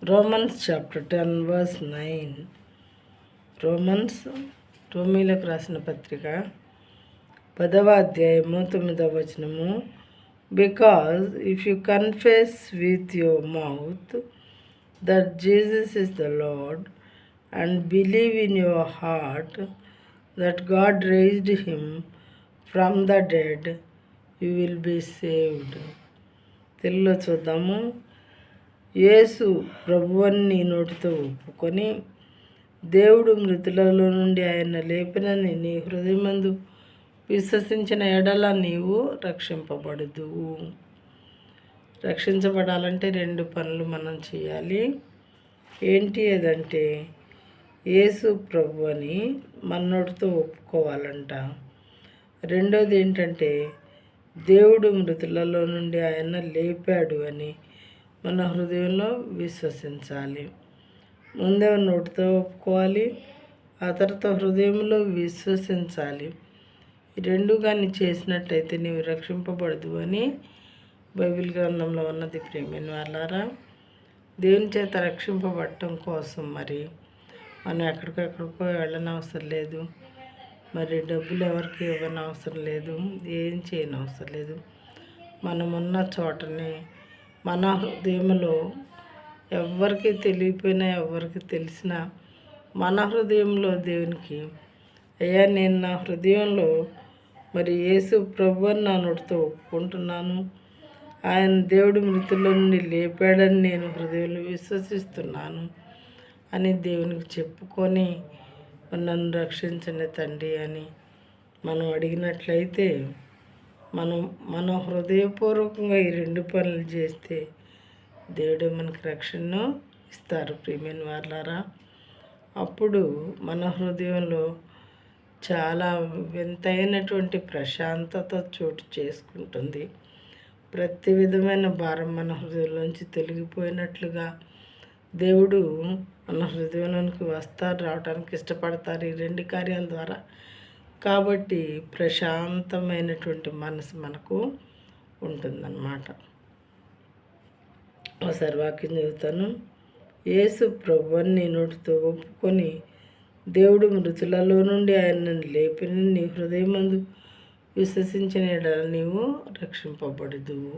Romans chapter 10 verse 9. రోమీలకు రాసిన పత్రిక 10వ అధ్యాయము 9వ వచనము. Because if you confess with your mouth that Jesus is the Lord and believe in your heart that God raised him from the dead, you will be saved. తెలుగులో చూద్దాము. యేసు ప్రభువని నీ నోటితో ఒప్పుకొని దేవుడు మృతులలో నుండి ఆయన లేపినని నీ హృదయమందు విశ్వసించిన ఎడల నీవు రక్షింపబడుదువు. రక్షించబడాలంటే 2 పనులు మనం చేయాలి. ఏంటి అదంటే యేసు ప్రభు అని మన నోటితో ఒప్పుకోవాలంట. రెండోది ఏంటంటే దేవుడు మృతులలో నుండి ఆయన లేపాడు అని మన హృదయంలో విశ్వసించాలి. ముందే నోటితో ఒప్పుకోవాలి, ఆ తర్వాత హృదయంలో విశ్వసించాలి. ఈ 2 కానీ చేసినట్లయితే నీవు రక్షింపబడదు అని బైబిల్ గ్రంథంలో ఉన్నది. ప్రియమైన వాళ్ళారా, దేవుని చేత రక్షింపబడటం కోసం మరి మనం ఎక్కడికెక్కడికో వెళ్ళనవసరం లేదు, మరి డబ్బులు ఎవరికి ఇవ్వనవసరం లేదు, ఏం చేయనవసరం లేదు. మనమున్న చోటనే మన హృదయంలో ఎవరికి తెలియపోయినా ఎవరికి తెలిసినా మన హృదయంలో దేవునికి, అయ్యా నేను నా హృదయంలో మరి యేసు ప్రభు అని నా నోటితో ఒప్పుకుంటున్నాను, ఆయన దేవుడు మృతుల్లో నుండి లేపాడని నేను హృదయంలో విశ్వసిస్తున్నాను అని దేవునికి చెప్పుకొని నన్ను రక్షించండి తండ్రి అని మనం అడిగినట్లయితే మన హృదయపూర్వకంగా ఈ 2 పనులు చేస్తే దేవుడు మనకు రక్షణను ఇస్తారు. ప్రియమైన వాళ్ళారా, అప్పుడు మన హృదయంలో చాలా వింతైనటువంటి ప్రశాంతత చోటు చేసుకుంటుంది. ప్రతి విధమైన భారం మన హృదయంలోంచి తొలగిపోయినట్లుగా దేవుడు మన హృదయంలోనికి రావడానికి ఇష్టపడతారు ఈ 2 కార్యాల ద్వారా. కాబట్టి ప్రశాంతమైనటువంటి మనసు మనకు ఉంటుందన్నమాట. ఒకసారి వాక్యం చదువుతాను. యేసు ప్రభువుని నీ నోటితో ఒప్పుకొని దేవుడు మృతులలో నుండి ఆయనను లేపిన నీ హృదయమందు విశ్వసించిన ఎడల నీవు రక్షింపబడుదువు.